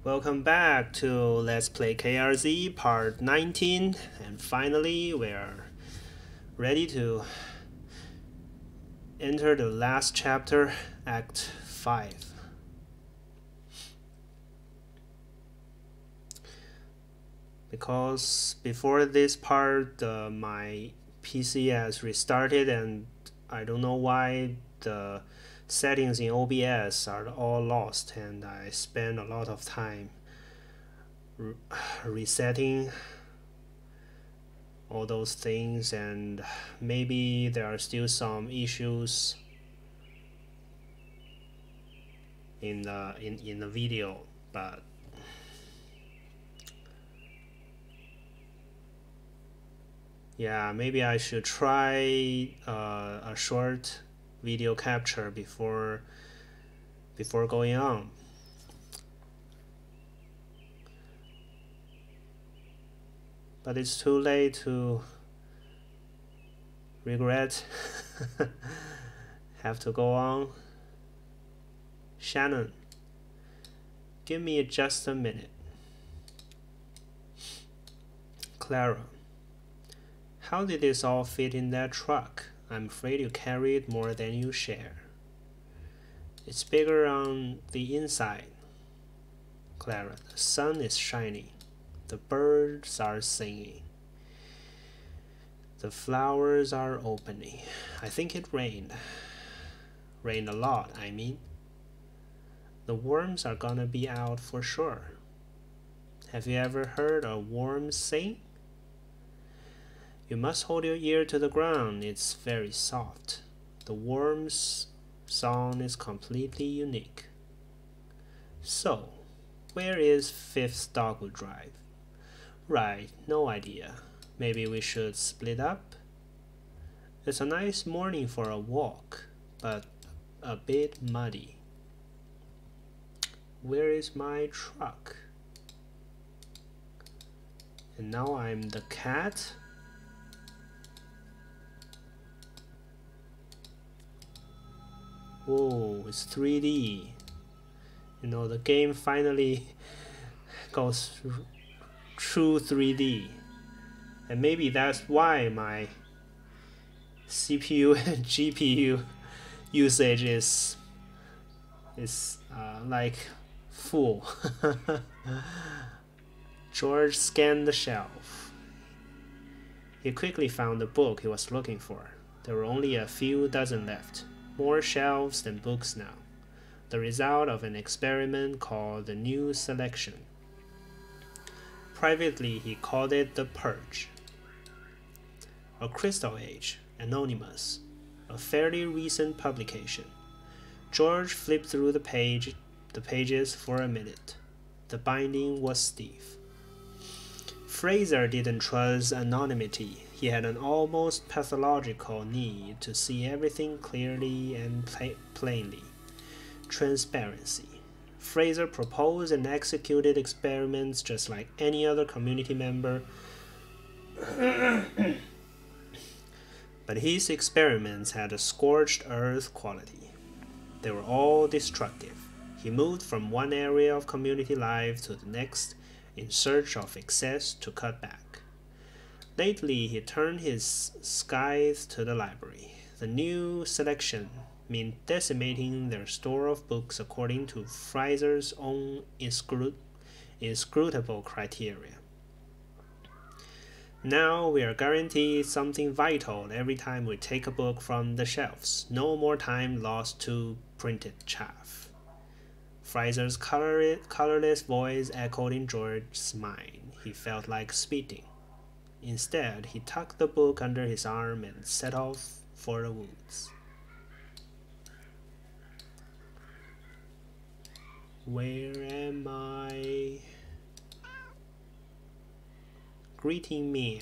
Welcome back to Let's Play KRZ Part 19, and finally we're ready to enter the last chapter, Act 5. Because before this part, my PC has restarted and I don't know why the settings in OBS are all lost, and I spent a lot of time resetting all those things, and maybe there are still some issues in the video, but yeah, maybe I should try a short video capture before going on. But it's too late to regret. Have to go on. Shannon, give me just a minute. Clara, how did this all fit in that truck? I'm afraid you carry it more than you share. It's bigger on the inside. Clara, the sun is shining. The birds are singing. The flowers are opening. I think it rained. Rained a lot, I mean. The worms are gonna be out for sure. Have you ever heard a worm sing? You must hold your ear to the ground. It's very soft. The worm's song is completely unique. So, where is Fifth Dogwood Drive? Right, no idea. Maybe we should split up? It's a nice morning for a walk, but a bit muddy. Where is my truck? And now I'm the cat? Whoa, it's 3D. You know, the game finally goes true 3D. And maybe that's why my CPU and GPU usage is like full. George scanned the shelf. He quickly found the book he was looking for. There were only a few dozen left. More shelves than books now. The result of an experiment called the New Selection. Privately, he called it the Purge. A Crystal Age, Anonymous, a fairly recent publication. George flipped through the pages for a minute. The binding was stiff. Fraser didn't trust anonymity. He had an almost pathological need to see everything clearly and plainly. Transparency. Fraser proposed and executed experiments just like any other community member. But his experiments had a scorched earth quality. They were all destructive. He moved from one area of community life to the next in search of excess to cut back. Lately, he turned his scythe to the library. The New Selection meant decimating their store of books according to Fraser's own inscrutable criteria. Now we are guaranteed something vital every time we take a book from the shelves. No more time lost to printed chaff. Fraser's colorless voice echoed in George's mind. He felt like spitting. Instead, he tucked the book under his arm and set off for the woods. Where am I? Greeting meow.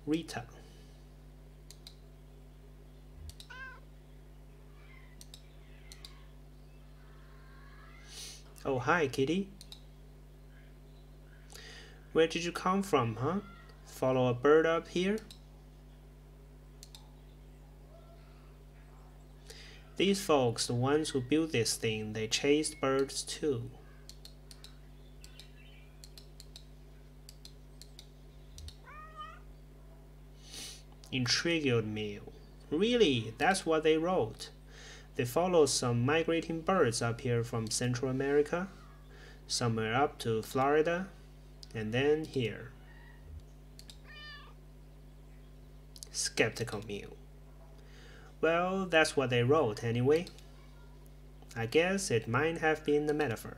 Rita. Oh, hi, kitty. Where did you come from, huh? Follow a bird up here? These folks, the ones who built this thing, they chased birds too. Intrigued Mew. Really, that's what they wrote. They followed some migrating birds up here from Central America, somewhere up to Florida, and then here. Skeptical Mew. Well, that's what they wrote anyway. I guess it might have been a metaphor.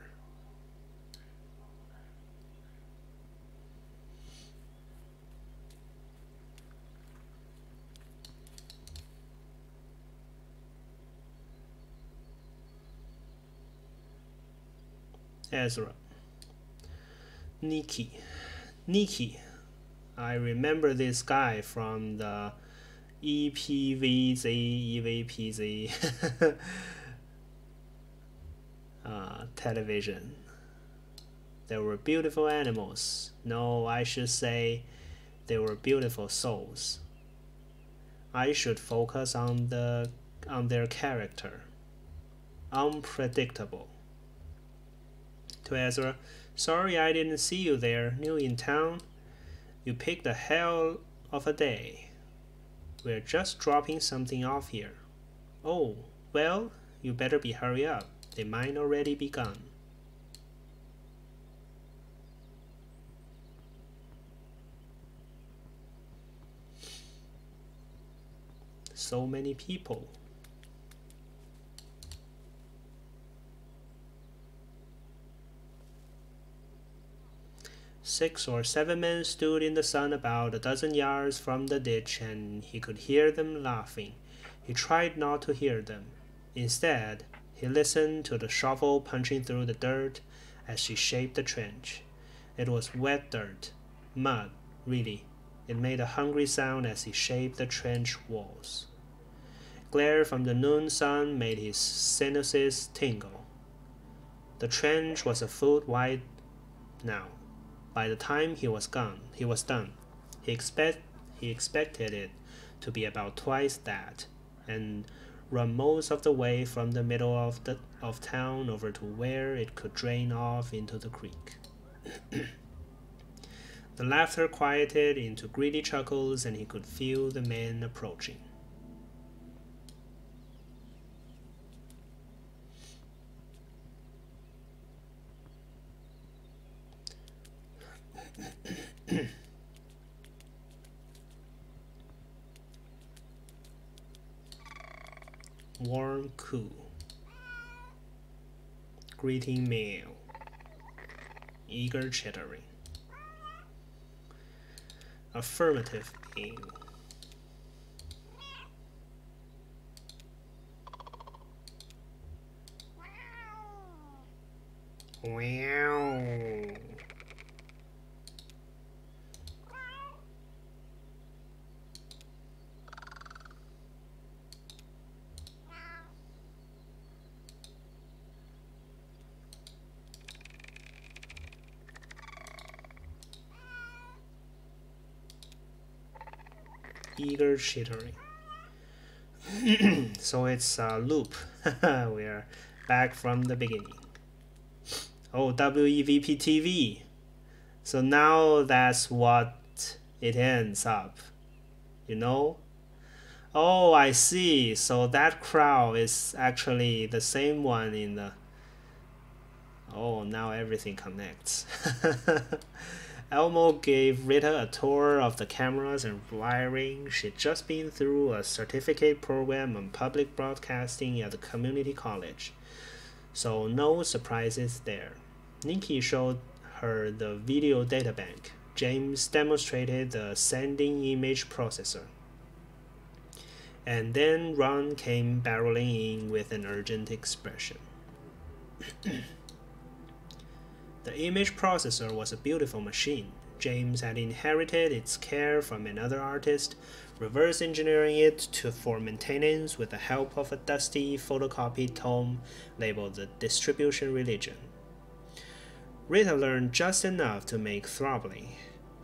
Ezra. Nikki. I remember this guy from the EVPZ television. There were beautiful animals. No, I should say they were beautiful souls. I should focus on their character. Unpredictable. To Ezra, sorry I didn't see you there, new in town. You picked a hell of a day. We're just dropping something off here. Oh, well, you better be hurry up. They might already be gone. So many people. 6 or 7 men stood in the sun about a dozen yards from the ditch, and he could hear them laughing. He tried not to hear them. Instead, he listened to the shovel punching through the dirt as she shaped the trench. It was wet dirt, mud, really. It made a hungry sound as he shaped the trench walls. Glare from the noon sun made his sinuses tingle. The trench was a foot wide now. By the time he was done. He expected it to be about twice that, and run most of the way from the middle of town over to where it could drain off into the creek. The laughter quieted into greedy chuckles, and he could feel the men approaching. Warm coo. Greeting meal. Eager chittering. Affirmative meal. Wow. Eager chittering. So it's a loop. We are back from the beginning. Oh, WEVP TV. So now that's what it ends up. You know? Oh, I see. So that crowd is actually the same one in the... Oh, now everything connects. Elmo gave Rita a tour of the cameras and wiring. She'd just been through a certificate program on public broadcasting at the community college. So no surprises there. Nikki showed her the video databank. James demonstrated the sending image processor. And then Ron came barreling in with an urgent expression. The image processor was a beautiful machine. James had inherited its care from another artist, reverse engineering it for maintenance with the help of a dusty photocopied tome labeled the Distribution Religion. Rita learned just enough to make throbbing,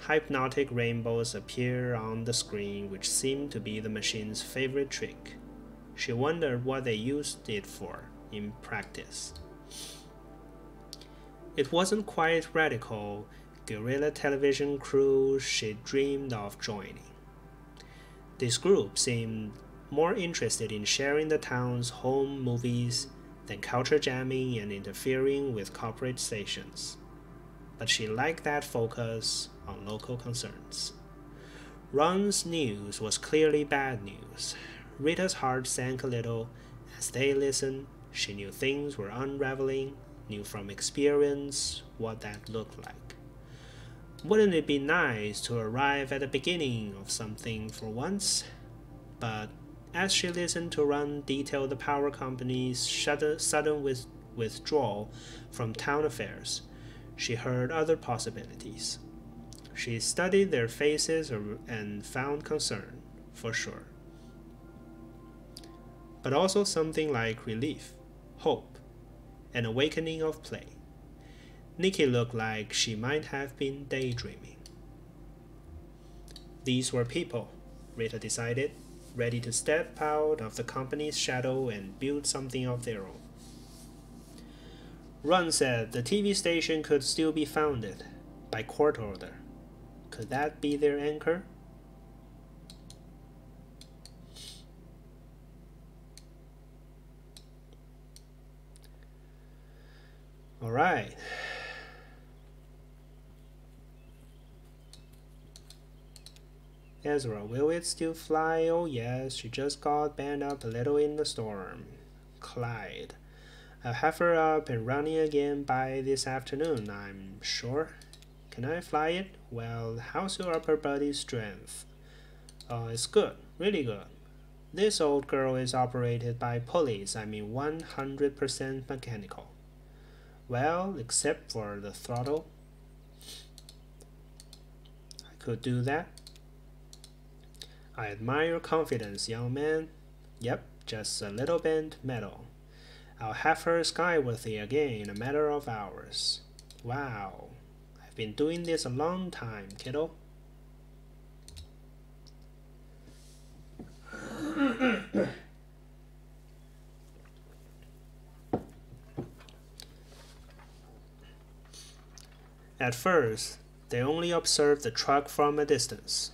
hypnotic rainbows appear on the screen, which seemed to be the machine's favorite trick. She wondered what they used it for in practice. It wasn't quite radical guerrilla television crew she dreamed of joining. This group seemed more interested in sharing the town's home movies than culture jamming and interfering with corporate stations. But she liked that focus on local concerns. Ron's news was clearly bad news. Rita's heart sank a little as they listened. She knew things were unraveling, knew from experience what that looked like. Wouldn't it be nice to arrive at the beginning of something for once? But as she listened to Ron detail the power company's sudden withdrawal from town affairs, she heard other possibilities. She studied their faces and found concern, for sure. But also something like relief, hope, an awakening of play. Nikki looked like she might have been daydreaming. These were people, Rita decided, ready to step out of the company's shadow and build something of their own. Ron said the TV station could still be founded by court order. Could that be their anchor? All right. Ezra, will it still fly? Oh yes, she just got bent up a little in the storm. Clyde, I'll have her up and running again by this afternoon, I'm sure. Can I fly it? Well, how's your upper body strength? It's good, really good. This old girl is operated by pulleys, 100% mechanical. Well, except for the throttle. I could do that. I admire your confidence, young man. Yep, just a little bent metal. I'll have her skyworthy again in a matter of hours. Wow, I've been doing this a long time, kiddo. At first, they only observed the truck from a distance.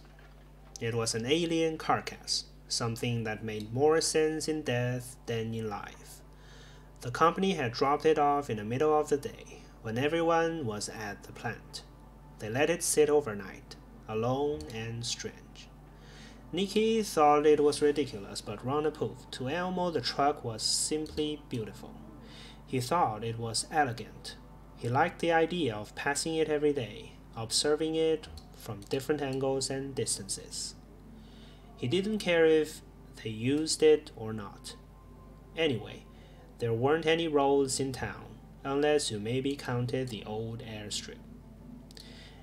It was an alien carcass, something that made more sense in death than in life. The company had dropped it off in the middle of the day, when everyone was at the plant. They let it sit overnight, alone and strange. Nikki thought it was ridiculous, but Ron approved. To Elmo, the truck was simply beautiful. He thought it was elegant. He liked the idea of passing it every day, observing it from different angles and distances. He didn't care if they used it or not. Anyway, there weren't any roads in town, unless you maybe counted the old airstrip.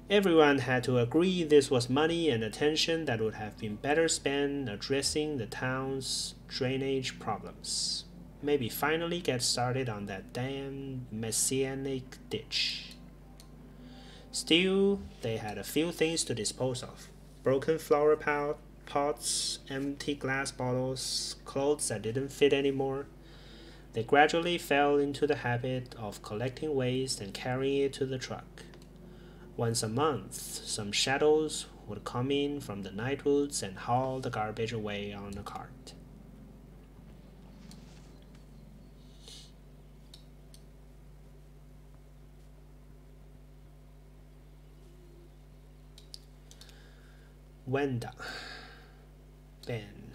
Everyone had to agree this was money and attention that would have been better spent addressing the town's drainage problems. Maybe finally get started on that damn messianic ditch. Still, they had a few things to dispose of. Broken flower pots, empty glass bottles, clothes that didn't fit anymore. They gradually fell into the habit of collecting waste and carrying it to the truck. Once a month, some shadows would come in from the night woods and haul the garbage away on a cart. Wenda, Ben.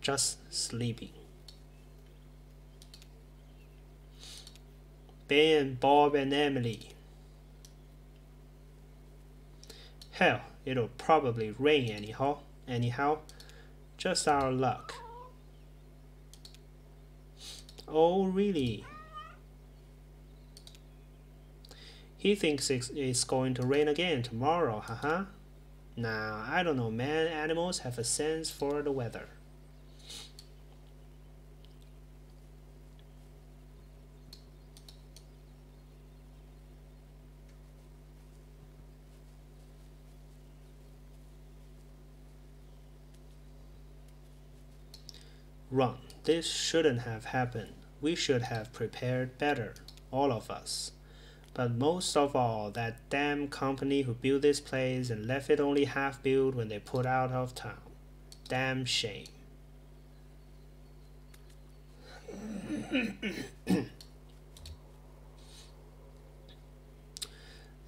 Just sleeping. Ben, Bob, and Emily. Hell, it'll probably rain anyhow. Just our luck. Oh, really? He thinks it's going to rain again tomorrow, haha. Nah, I don't know, man. Animals have a sense for the weather. Ron, this shouldn't have happened. We should have prepared better, all of us. But most of all, that damn company who built this place and left it only half built when they put out of town. Damn shame.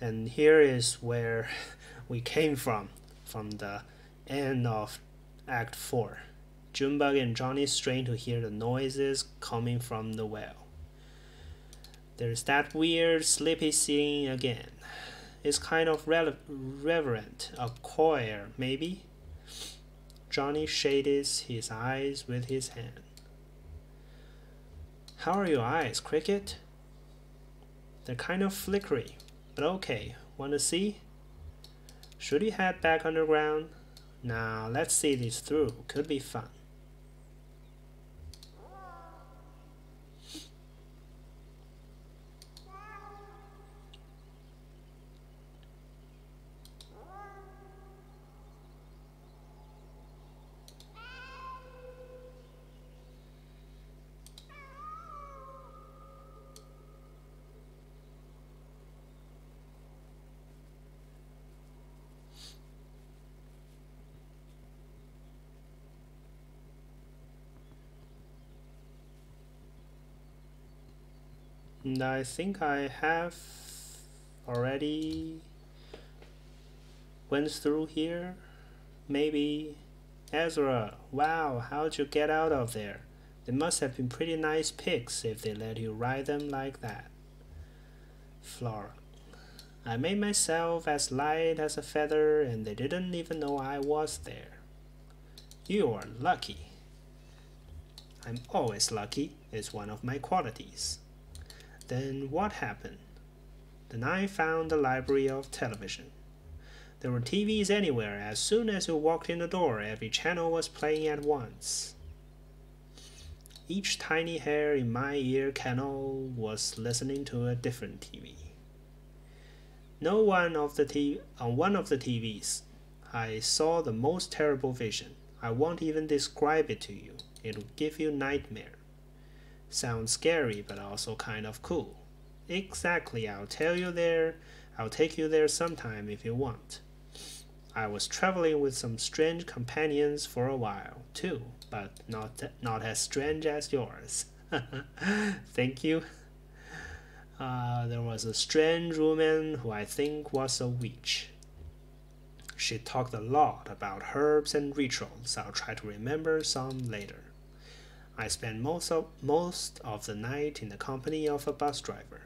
And here is where we came from the end of Act 4. Junebug and Johnny strain to hear the noises coming from the well. There's that weird sleepy scene again. It's kind of reverent, a choir, maybe? Johnny shaded his eyes with his hand. How are your eyes, Cricket? They're kind of flickery, but okay. Want to see? Should you head back underground? Now, let's see this through. Could be fun. And I think I have already went through here. Maybe. Ezra, wow, how'd you get out of there? They must have been pretty nice pigs if they let you ride them like that. Flora, I made myself as light as a feather and they didn't even know I was there. You are lucky. I'm always lucky. It's one of my qualities. Then what happened? Then I found the library of television. There were TVs anywhere. As soon as you walked in the door, every channel was playing at once. Each tiny hair in my ear canal was listening to a different TV. On one of the TVs, I saw the most terrible vision. I won't even describe it to you. It'll give you nightmare. Sounds scary, but also kind of cool. Exactly, I'll take you there sometime if you want. I was traveling with some strange companions for a while, too, but not as strange as yours. Thank you. There was a strange woman who I think was a witch. She talked a lot about herbs and rituals. I'll try to remember some later. I spent most of the night in the company of a bus driver.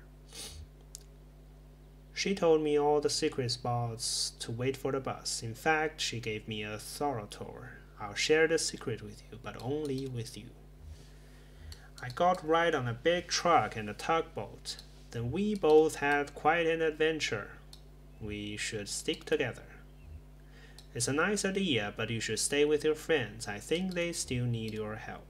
She told me all the secret spots to wait for the bus. In fact, she gave me a thorough tour. I'll share the secret with you, but only with you. I got right on a big truck and a tugboat. Then we both had quite an adventure. We should stick together. It's a nice idea, but you should stay with your friends. I think they still need your help.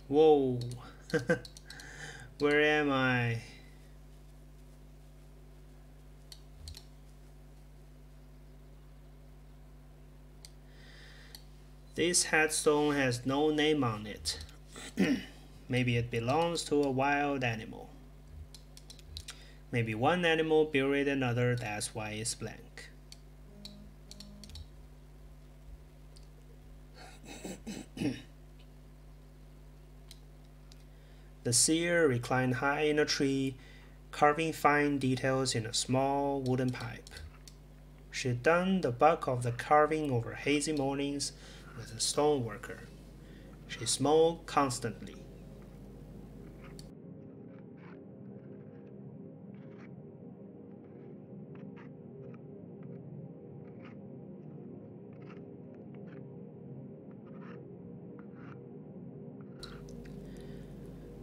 Whoa. Where am I? This headstone has no name on it. Maybe it belongs to a wild animal. Maybe one animal buried another, that's why it's blank. The seer reclined high in a tree, carving fine details in a small wooden pipe. She'd done the bulk of the carving over hazy mornings with a stoneworker. She smoked constantly.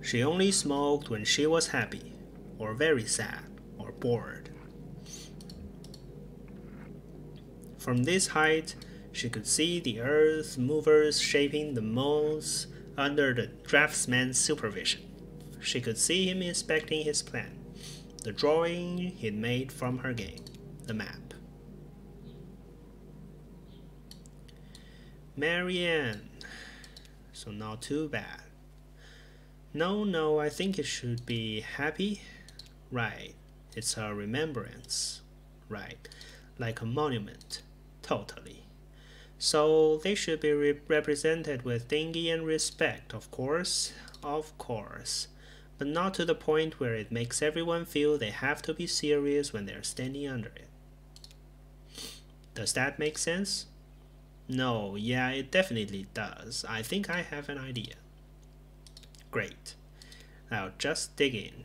She only smoked when she was happy, or very sad, or bored. From this height, she could see the earth movers shaping the molds under the draftsman's supervision. She could see him inspecting his plan, the drawing he'd made from her game, the map. Marianne. So not too bad. No, I think it should be happy. Right, it's a remembrance. Right, like a monument. Totally. So they should be represented with dignity and respect, of course, but not to the point where it makes everyone feel they have to be serious when they're standing under it. Does that make sense? No, yeah, it definitely does. I think I have an idea. Great. I'll just dig in.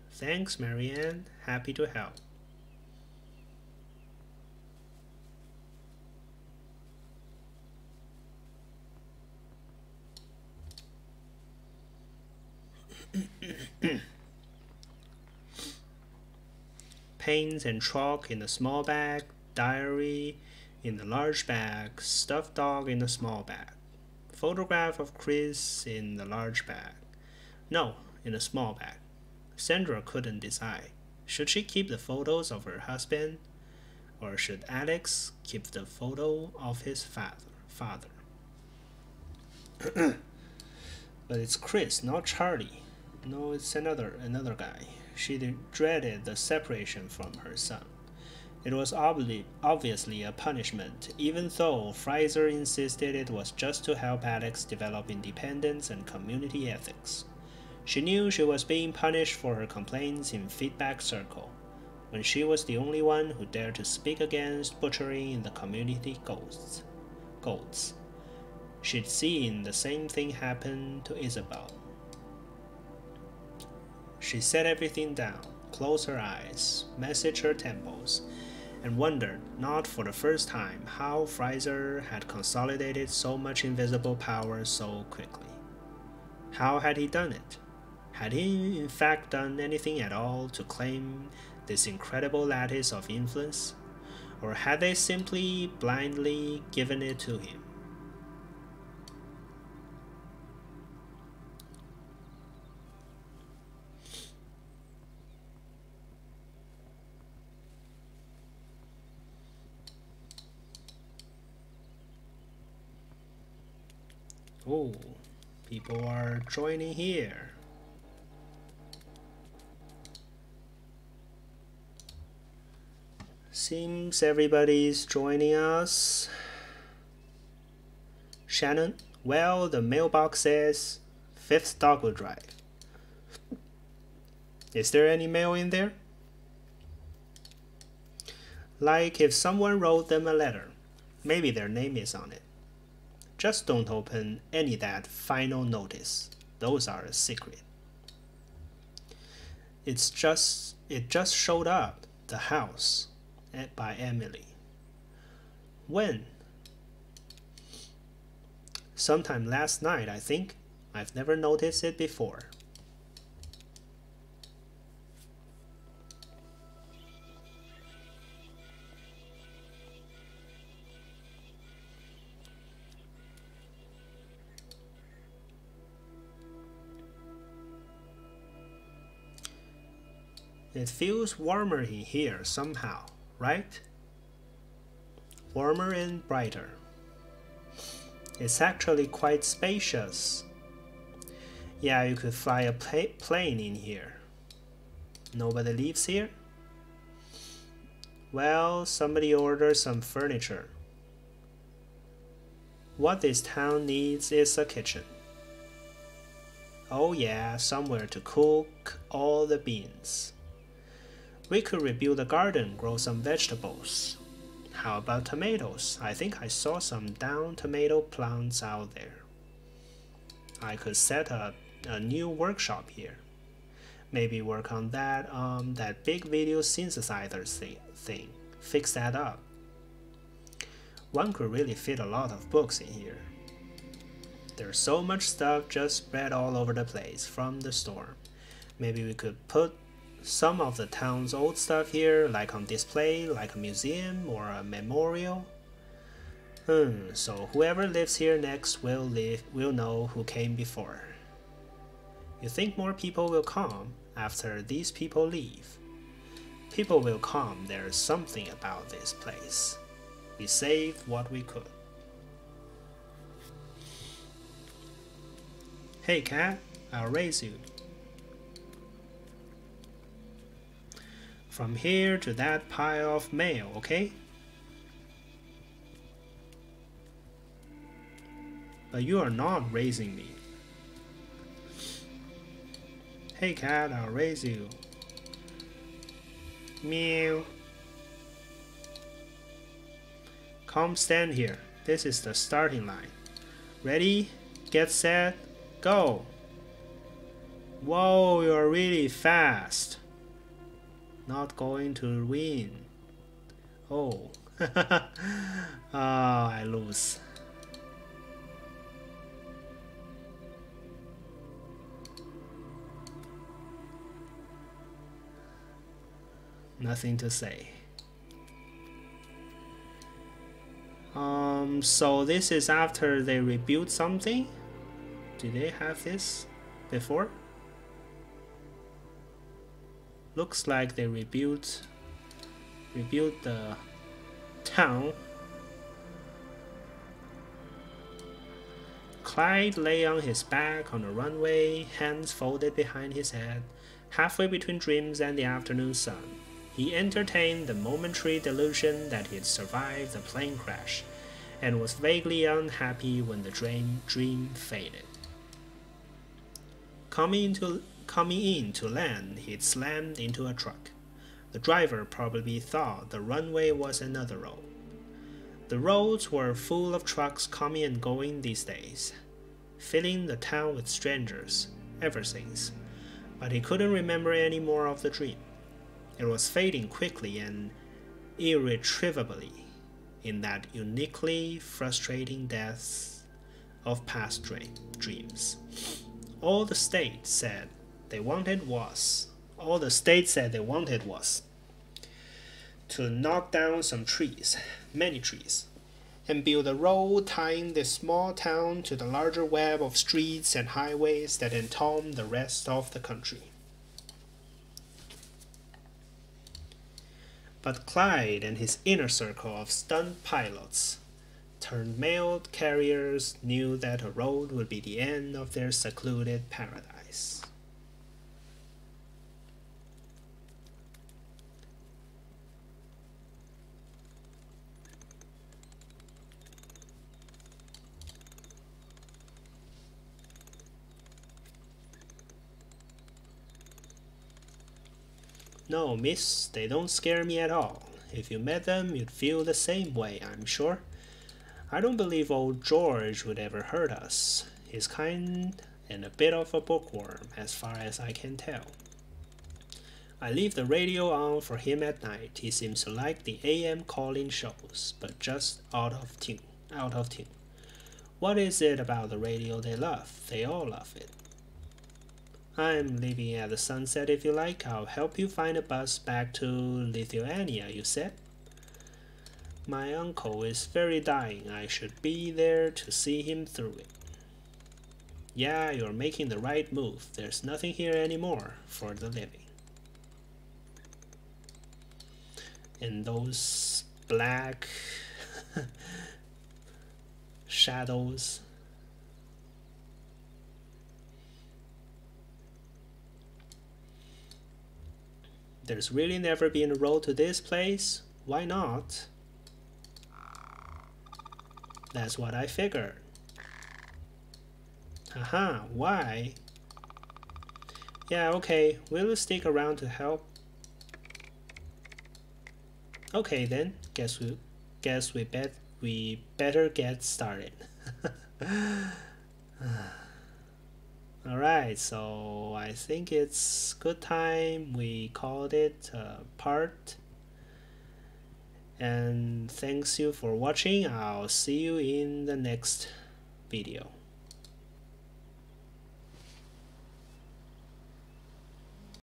Thanks, Marianne. Happy to help. Paints and chalk in a small bag, diary in a large bag, stuffed dog in a small bag, photograph of Chris in the large bag. No, in a small bag. Sandra couldn't decide. Should she keep the photos of her husband, or should Alex keep the photo of his father? But it's Chris, not Charlie. No, it's another guy. She dreaded the separation from her son. It was obviously a punishment, even though Fraser insisted it was just to help Alex develop independence and community ethics. She knew she was being punished for her complaints in Feedback Circle, when she was the only one who dared to speak against butchering in the community goats. She'd seen the same thing happen to Isabel. She set everything down, closed her eyes, massaged her temples, and wondered, not for the first time, how Fraser had consolidated so much invisible power so quickly. How had he done it? Had he in fact done anything at all to claim this incredible lattice of influence? Or had they simply blindly given it to him? Oh, people are joining here. Seems everybody's joining us. Shannon, well, the mailbox says 5th Dogwood Drive. Is there any mail in there? Like if someone wrote them a letter. Maybe their name is on it. Just don't open any that final notice. Those are a secret. It just showed up, the house, by Emily. When? Sometime last night, I think. I've never noticed it before. It feels warmer in here somehow, right? Warmer and brighter. It's actually quite spacious. Yeah, you could fly a plane in here. Nobody lives here? Well, somebody ordered some furniture. What this town needs is a kitchen. Oh yeah, somewhere to cook all the beans. We could rebuild the garden, grow some vegetables. How about tomatoes? I think I saw some down tomato plants out there. I could set up a new workshop here. Maybe work on that big video synthesizer thing. Fix that up. One could really fit a lot of books in here. There's so much stuff just spread all over the place from the storm. Maybe we could put some of the town's old stuff here, like on display, like a museum or a memorial. So whoever lives here next will know who came before. You think more people will come after these people leave? People will come. There's something about this place. We saved what we could. Hey cat, I'll raise you. From here to that pile of mail, okay? But you are not raising me. Hey cat, I'll raise you. Meow. Come stand here. This is the starting line. Ready, get set, go. Whoa, you're really fast. Not going to win. Oh. I lose. Nothing to say. So this is after they rebuilt something? Did they have this before? Looks like they rebuilt the town. Clyde lay on his back on the runway, hands folded behind his head, halfway between dreams and the afternoon sun. He entertained the momentary delusion that he'd survived the plane crash, and was vaguely unhappy when the dream faded. Coming in to land, he'd slammed into a truck. The driver probably thought the runway was another road. The roads were full of trucks coming and going these days, filling the town with strangers ever since, but he couldn't remember any more of the dream. It was fading quickly and irretrievably in that uniquely frustrating depths of past dreams. All the state said they wanted was to knock down some trees, many trees, and build a road tying this small town to the larger web of streets and highways that entomb the rest of the country. But Clyde and his inner circle of stunt pilots turned mail carriers knew that a road would be the end of their secluded paradise. No, miss, they don't scare me at all. If you met them, you'd feel the same way, I'm sure. I don't believe old George would ever hurt us. He's kind and a bit of a bookworm, as far as I can tell. I leave the radio on for him at night. He seems to like the AM call-in shows, but just out of tune. What is it about the radio they love? They all love it. I'm leaving at the sunset if you like. I'll help you find a bus back to Lithuania, you said? My uncle is very dying. I should be there to see him through it. Yeah, you're making the right move. There's nothing here anymore for the living. And those black shadows. There's really never been a road to this place? Why not? That's what I figured. Haha, why? Yeah, okay, we'll stick around to help. Okay then, guess we better get started. Alright, so I think it's good time we called it a part. And thanks you for watching. I'll see you in the next video.